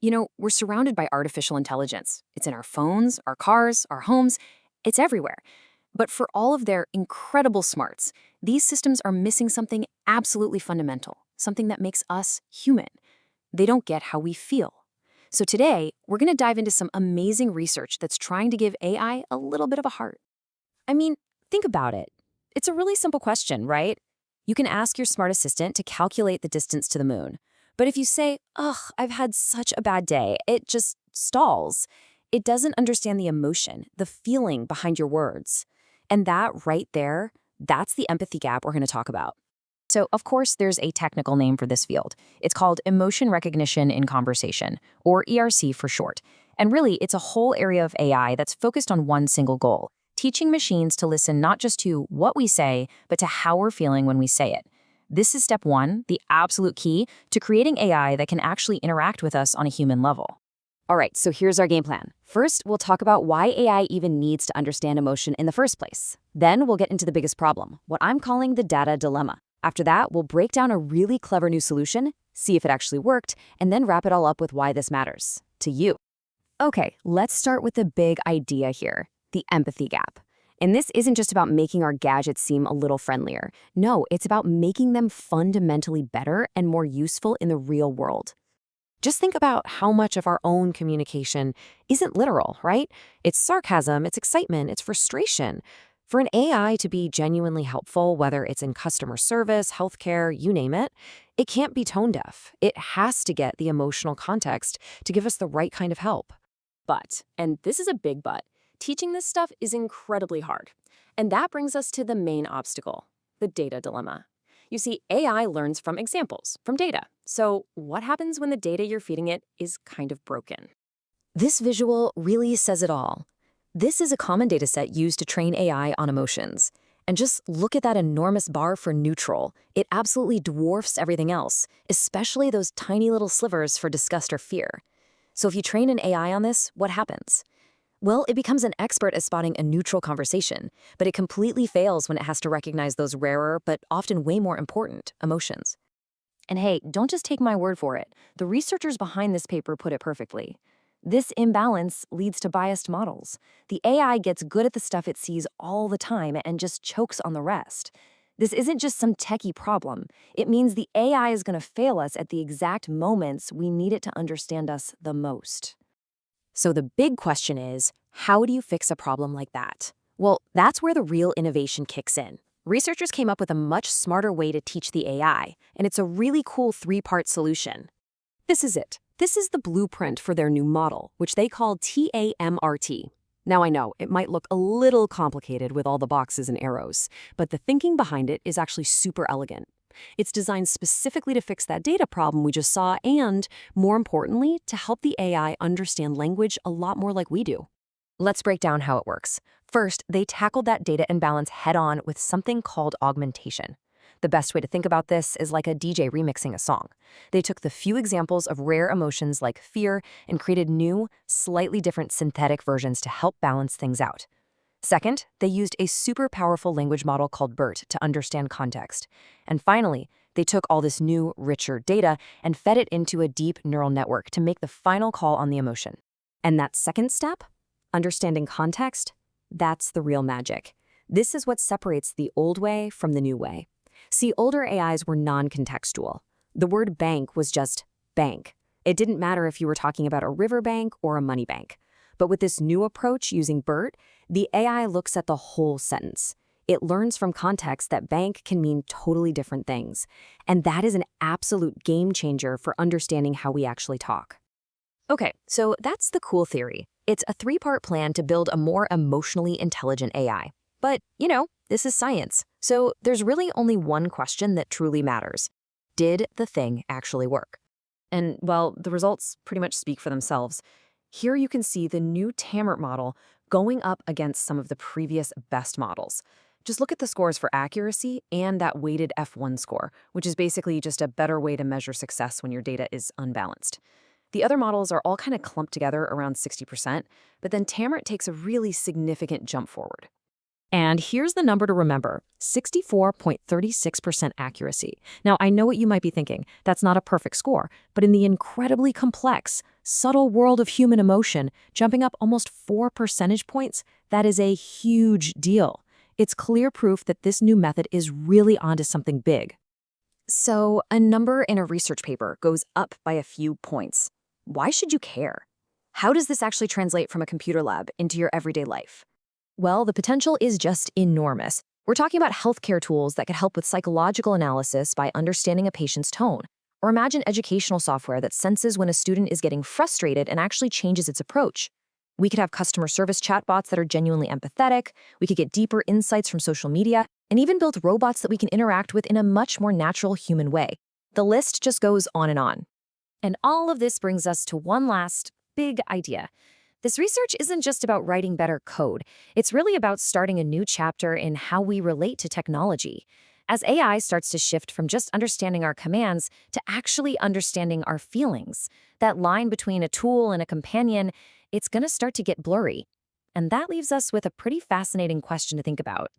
We're surrounded by artificial intelligence. It's in our phones, our cars, our homes. It's everywhere. But for all of their incredible smarts, these systems are missing something absolutely fundamental, something that makes us human. They don't get how we feel. So today, we're going to dive into some amazing research that's trying to give AI a little bit of a heart. I mean, think about it. It's a really simple question, right? You can ask your smart assistant to calculate the distance to the moon. But if you say, ugh, I've had such a bad day, it just stalls. It doesn't understand the emotion, the feeling behind your words. And that right there, that's the empathy gap we're going to talk about. So, of course, there's a technical name for this field. It's called emotion recognition in conversation, or ERC for short. And really, it's a whole area of AI that's focused on one single goal: teaching machines to listen not just to what we say, but to how we're feeling when we say it. This is step one, the absolute key to creating AI that can actually interact with us on a human level. All right, so here's our game plan. First, we'll talk about why AI even needs to understand emotion in the first place. Then we'll get into the biggest problem, what I'm calling the data dilemma. After that, we'll break down a really clever new solution, see if it actually worked, and then wrap it all up with why this matters to you. Okay, let's start with the big idea here, the empathy gap. And this isn't just about making our gadgets seem a little friendlier. No, it's about making them fundamentally better and more useful in the real world. Just think about how much of our own communication isn't literal, right? It's sarcasm, it's excitement, it's frustration. For an AI to be genuinely helpful, whether it's in customer service, healthcare, you name it, it can't be tone deaf. It has to get the emotional context to give us the right kind of help. But, and this is a big but, teaching this stuff is incredibly hard. And that brings us to the main obstacle, the data dilemma. You see, AI learns from examples, from data. So what happens when the data you're feeding it is kind of broken? This visual really says it all. This is a common dataset used to train AI on emotions. And just look at that enormous bar for neutral. It absolutely dwarfs everything else, especially those tiny little slivers for disgust or fear. So if you train an AI on this, what happens? Well, it becomes an expert at spotting a neutral conversation, but it completely fails when it has to recognize those rarer, but often way more important, emotions. And hey, don't just take my word for it. The researchers behind this paper put it perfectly. This imbalance leads to biased models. The AI gets good at the stuff it sees all the time and just chokes on the rest. This isn't just some techie problem. It means the AI is going to fail us at the exact moments we need it to understand us the most. So the big question is, how do you fix a problem like that? Well, that's where the real innovation kicks in. Researchers came up with a much smarter way to teach the AI, and it's a really cool three-part solution. This is it. This is the blueprint for their new model, which they call TAMRT. Now I know, it might look a little complicated with all the boxes and arrows, but the thinking behind it is actually super elegant. It's designed specifically to fix that data problem we just saw and, more importantly, to help the AI understand language a lot more like we do. Let's break down how it works. First, they tackled that data imbalance head-on with something called augmentation. The best way to think about this is like a DJ remixing a song. They took the few examples of rare emotions like fear and created new, slightly different synthetic versions to help balance things out. Second, they used a super powerful language model called BERT to understand context. And finally, they took all this new, richer data and fed it into a deep neural network to make the final call on the emotion. And that second step, understanding context, that's the real magic. This is what separates the old way from the new way. See, older AIs were non-contextual. The word bank was just bank. It didn't matter if you were talking about a river bank or a money bank. But with this new approach using BERT, the AI looks at the whole sentence. It learns from context that bank can mean totally different things. And that is an absolute game changer for understanding how we actually talk. Okay, so that's the cool theory. It's a three-part plan to build a more emotionally intelligent AI. But, this is science. So there's really only one question that truly matters. Did the thing actually work? And, well, the results pretty much speak for themselves. Here you can see the new TAMRT model going up against some of the previous best models. Just look at the scores for accuracy and that weighted F1 score, which is basically just a better way to measure success when your data is unbalanced. The other models are all kind of clumped together around 60%, but then TAMRT takes a really significant jump forward. And here's the number to remember, 64.36% accuracy. Now, I know what you might be thinking. That's not a perfect score, but in the incredibly complex, subtle world of human emotion, jumping up almost 4 percentage points, that is a huge deal. It's clear proof that this new method is really onto something big. So, a number in a research paper goes up by a few points. Why should you care? How does this actually translate from a computer lab into your everyday life? Well, the potential is just enormous. We're talking about healthcare tools that could help with psychological analysis by understanding a patient's tone. Or imagine educational software that senses when a student is getting frustrated and actually changes its approach. We could have customer service chatbots that are genuinely empathetic. We could get deeper insights from social media, and even build robots that we can interact with in a much more natural human way. The list just goes on and on. And all of this brings us to one last big idea. This research isn't just about writing better code. It's really about starting a new chapter in how we relate to technology. As AI starts to shift from just understanding our commands to actually understanding our feelings, that line between a tool and a companion, it's going to start to get blurry. And that leaves us with a pretty fascinating question to think about.